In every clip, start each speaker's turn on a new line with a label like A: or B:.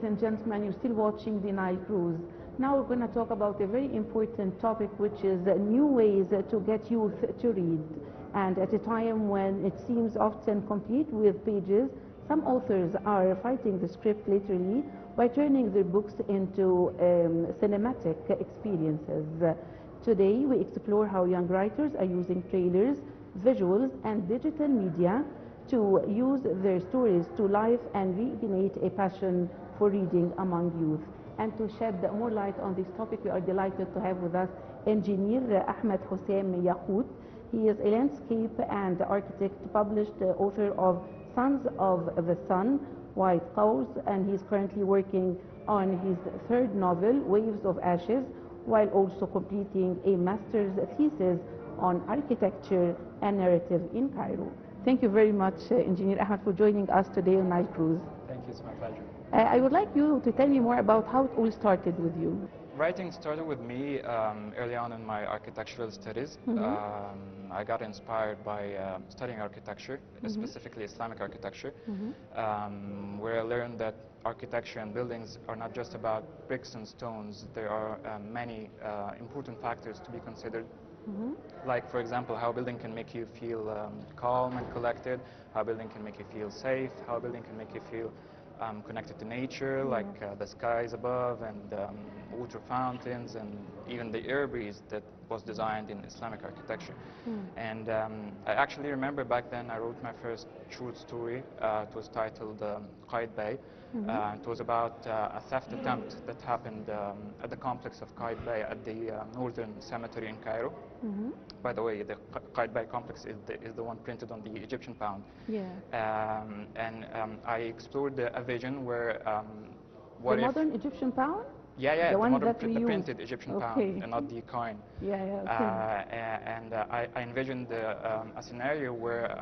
A: ladies and gentlemen, you're still watching the Nile Cruise. Now we're going to talk about a very important topic, which is new ways to get youth to read. And at a time when it seems often complete with pages, some authors are fighting the script literally by turning their books into cinematic experiences. Today we explore how young writers are using trailers, visuals, and digital media to use their stories to life and reignite a passion for reading among youth. And to shed more light on this topic, we are delighted to have with us engineer Ahmed Hossam yakout. He is a landscape and architect, published author of Sons of the Sun, White Cows, and he's currently working on his third novel, Waves of Ashes, while also completing a master's thesis on architecture and narrative in Cairo. Thank you very much, Engineer Ahmed, for joining us today on Nile Cruise.
B: Thank you, it's my pleasure.
A: I would like you to tell me more about how it all started with you.
B: Writing started with me early on in my architectural studies. I got inspired by studying architecture, specifically Islamic architecture, where I learned that architecture and buildings are not just about bricks and stones. There are many important factors to be considered. Like, for example, how a building can make you feel calm and collected, how a building can make you feel safe, how a building can make you feel connected to nature, like the skies above and water fountains and even the air breeze that was designed in Islamic architecture. And I actually remember back then I wrote my first short story. It was titled Qaid Bay. It was about a theft attempt that happened at the complex of Qaid Bay at the Northern Cemetery in Cairo. By the way, the Qaid Bay complex is the one printed on the Egyptian pound. I explored a vision where
A: what the modern Egyptian pound?
B: Yeah,
A: the one
B: modern,
A: that we
B: the
A: use.
B: Printed Egyptian pound and not the coin. I envisioned a scenario where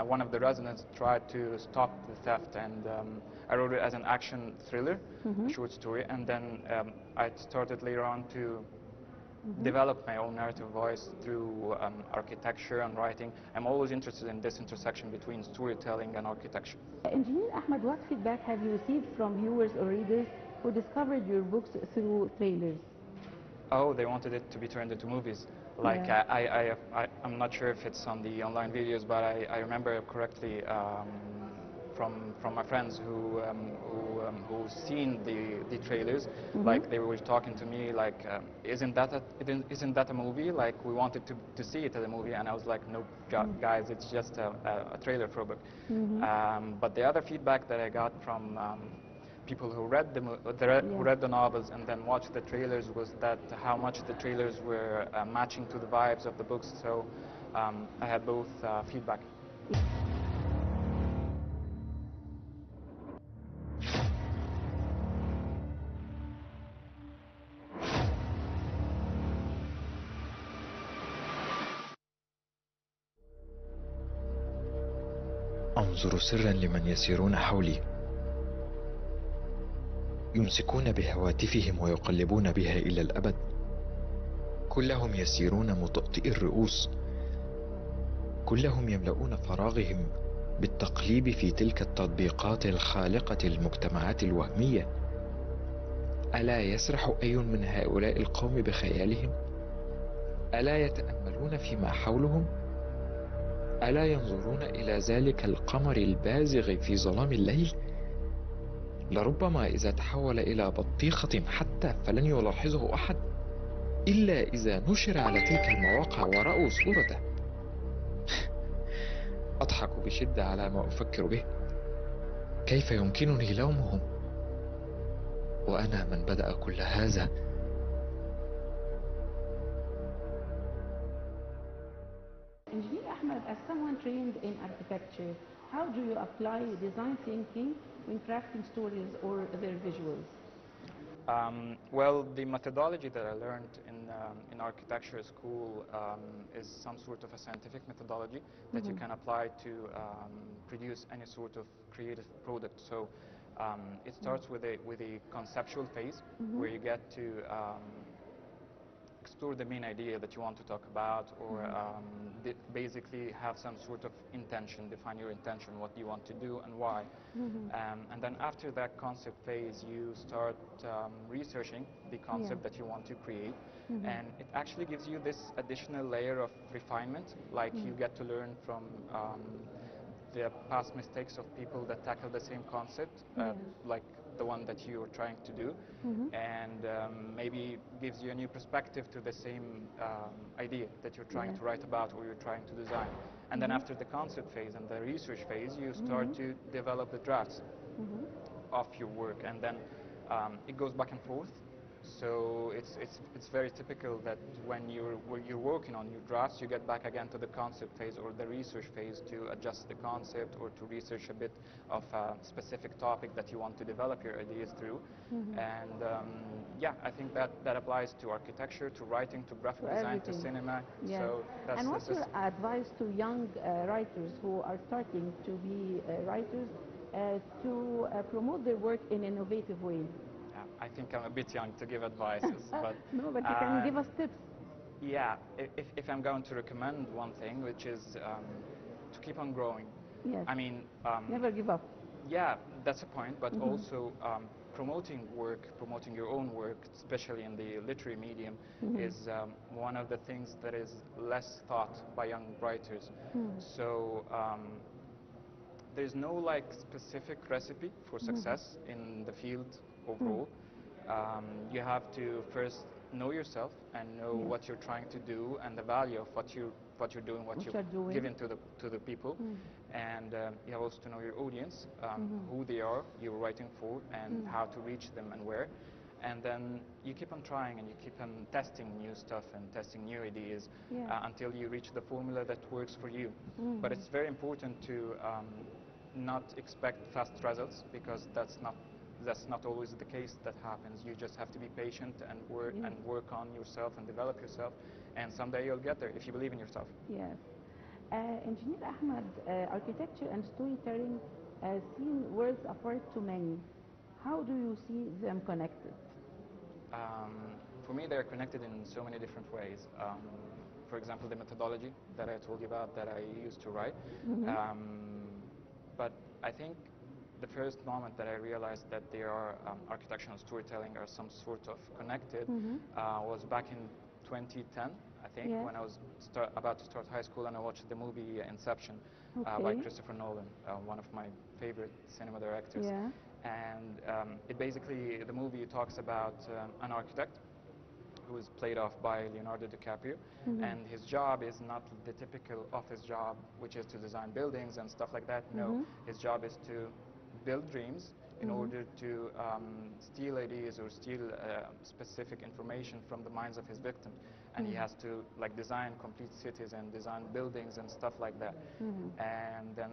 B: one of the residents tried to stop the theft, and I wrote it as an action thriller, short story, and then I started later on to develop my own narrative voice through architecture and writing. I'm always interested in this intersection between storytelling and architecture.
A: Engineer Ahmed, what feedback have you received from viewers or readers who discovered your books through trailers?
B: Oh, they wanted it to be turned into movies. Like, I'm not sure if it's on the online videos, but I remember correctly from my friends who've seen the trailers. Like, they were talking to me like, isn't that a movie? Like, we wanted to see it as a movie, and I was like, nope, guys, it's just a trailer for a book. But the other feedback that I got from people who read the novels and then watched the trailers was that how much the trailers were matching to the vibes of the books. So I had both feedback.
C: أنظر سرا لمن يسيرون حولي، يمسكون بهواتفهم ويقلبون بها إلى الأبد. كلهم يسيرون مطأطئي الرؤوس، كلهم يملؤون فراغهم بالتقليب في تلك التطبيقات الخالقة المجتمعات الوهمية. ألا يسرح أي من هؤلاء القوم بخيالهم؟ ألا يتأملون فيما حولهم؟ ألا ينظرون إلى ذلك القمر البازغ في ظلام الليل؟ لربما إذا تحول إلى بطيخة حتى فلن يلاحظه أحد إلا إذا نشر على تلك المواقع ورأوا صورته. أضحك بشدة على ما أفكر به. كيف يمكنني لومهم وأنا من بدأ كل هذا؟
A: Engineer Ahmed, as someone trained in architecture, how do you apply design thinking when crafting stories or their visuals?
B: Well, the methodology that I learned in architecture school is some sort of a scientific methodology that you can apply to produce any sort of creative product. So it starts with a conceptual phase where you get to explore the main idea that you want to talk about, or basically have some sort of intention, define your intention, what do you want to do and why. And then after that concept phase, you start researching the concept that you want to create. And it actually gives you this additional layer of refinement, like you get to learn from the past mistakes of people that tackle the same concept, like the one that you're trying to do, and maybe gives you a new perspective to the same idea that you're trying to write about or you're trying to design. And then after the concept phase and the research phase, you start to develop the drafts of your work, and then it goes back and forth. So it's very typical that when you're working on your drafts, you get back again to the concept phase or the research phase to adjust the concept or to research a bit of a specific topic that you want to develop your ideas through. And yeah, I think that applies to architecture, to writing, to graphic design, to cinema.
A: Yes.
B: So that's
A: and what's your advice to young writers who are starting to be writers to promote their work in innovative ways?
B: I think I'm a bit young to give advices, but
A: no, but you can give us tips.
B: Yeah, if I'm going to recommend one thing, which is to keep on growing.
A: Yes.
B: I mean,
A: never give up.
B: Yeah, that's a point, but also promoting your own work, especially in the literary medium, is one of the things that is less thought by young writers. So there's no like specific recipe for success in the field overall. You have to first know yourself and know what you're trying to do and the value of what you're doing, what you're giving to the people, and you have also to know your audience, who they are you're writing for, and how to reach them and where. And then you keep on trying and you keep on testing new stuff and testing new ideas until you reach the formula that works for you. But it's very important to not expect fast results, because that's not always the case that happens. You just have to be patient and work on yourself and develop yourself, and someday you'll get there if you believe in yourself.
A: Yes. Engineer Ahmed, architecture and storytelling seem worlds apart to many. How do you see them connected?
B: For me, they're connected in so many different ways. For example, the methodology that I told you about that I used to write. But I think the first moment that I realized that there are architecture and storytelling are some sort of connected was back in 2010, I think, when I was about to start high school, and I watched the movie Inception by Christopher Nolan, one of my favorite cinema directors. And it basically, the movie talks about an architect who is played off by Leonardo DiCaprio, and his job is not the typical office job, which is to design buildings and stuff like that. No, his job is to build dreams in order to steal ideas or steal specific information from the minds of his victims. And he has to like design complete cities and design buildings and stuff like that. And then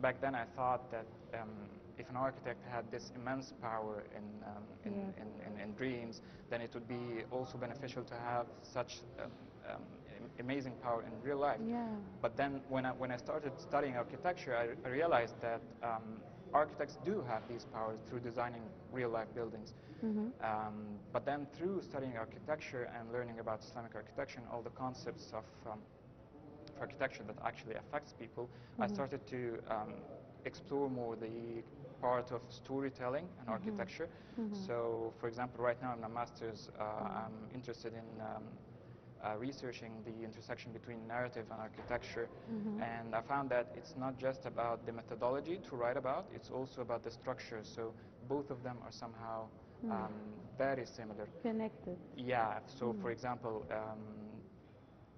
B: back then I thought that if an architect had this immense power in dreams, then it would be also beneficial to have such amazing power in real life. But then when I started studying architecture, I realized that architects do have these powers through designing real-life buildings. But then through studying architecture and learning about Islamic architecture and all the concepts of architecture that actually affects people, I started to explore more the part of storytelling and architecture. So, for example, right now in my master's, I'm interested in researching the intersection between narrative and architecture, and I found that it's not just about the methodology to write about, it's also about the structure. So both of them are somehow very similar.
A: Connected.
B: Yeah, so for example,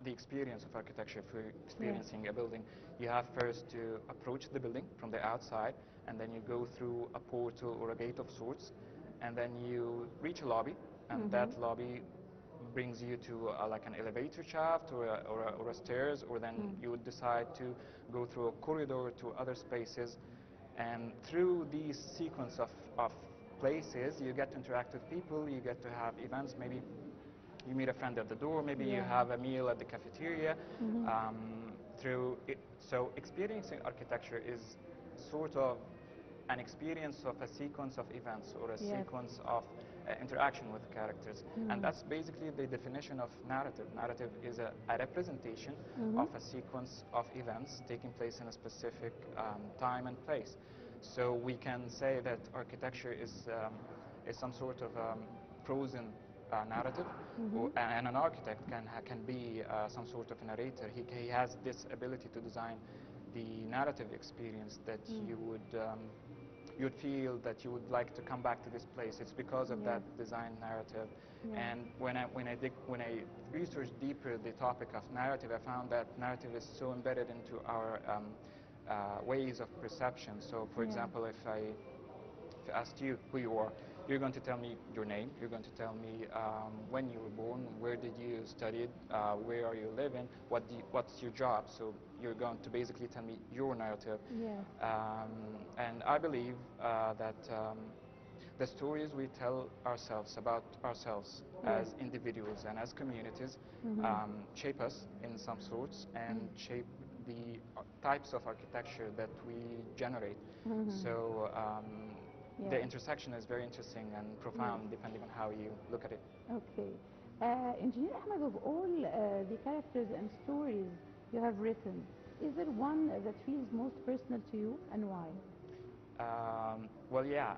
B: the experience of architecture, for experiencing a building, you have first to approach the building from the outside, and then you go through a portal or a gate of sorts, and then you reach a lobby, and that lobby brings you to like an elevator shaft or a stairs, or then you would decide to go through a corridor to other spaces. And through these sequence of places, you get to interact with people, you get to have events, maybe you meet a friend at the door, maybe you have a meal at the cafeteria. So experiencing architecture is sort of an experience of a sequence of events or a
A: Yes.
B: sequence of interaction with characters. And that's basically the definition of narrative. Narrative is a representation of a sequence of events taking place in a specific time and place. So we can say that architecture is some sort of frozen narrative, and an architect can be some sort of a narrator. He has this ability to design the narrative experience that you'd feel that you would like to come back to this place. It's because of that design narrative. And when I researched deeper the topic of narrative, I found that narrative is so embedded into our ways of perception. So, for example, if I asked you who you are, you're going to tell me your name, you're going to tell me when you were born, where did you study, where are you living, what's your job. So you're going to basically tell me your narrative.
A: Yes.
B: And I believe that the stories we tell ourselves about ourselves as individuals and as communities shape us in some sorts and shape the types of architecture that we generate. So the intersection is very interesting and profound depending on how you look at it.
A: Okay. Engineer Ahmed, of all the characters and stories you have written, is there one that feels most personal to you, and why?
B: Well, yeah,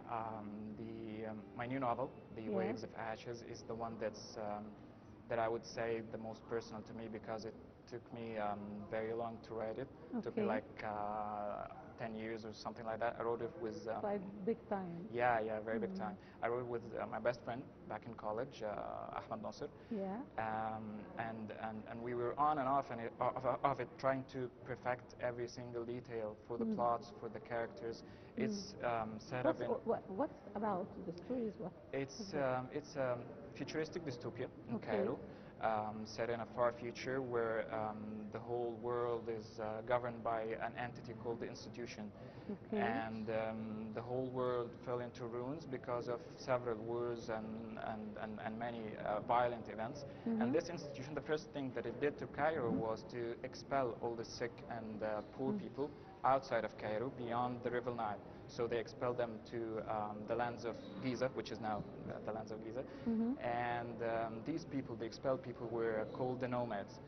B: my new novel, The Waves of Ashes, is the one that I would say the most personal to me, because it took me very long to write it. It took me like 10 years or something like that. I wrote it with...
A: Quite big time.
B: Yeah, very big time. I wrote it with my best friend back in college, Ahmed.
A: Yeah.
B: And we were on and off of it, trying to perfect every single detail for the plots, for the characters. It's set up in...
A: What's about the stories?
B: It's a futuristic dystopia in Cairo, set in a far future where the whole world is governed by an entity called the institution. And the whole world fell into ruins because of several wars and many violent events. And this institution, the first thing that it did to Cairo was to expel all the sick and poor people outside of Cairo, beyond the River Nile. So they expelled them to the lands of Giza, which is now the lands of Giza. And these people, the expelled people, were called the nomads.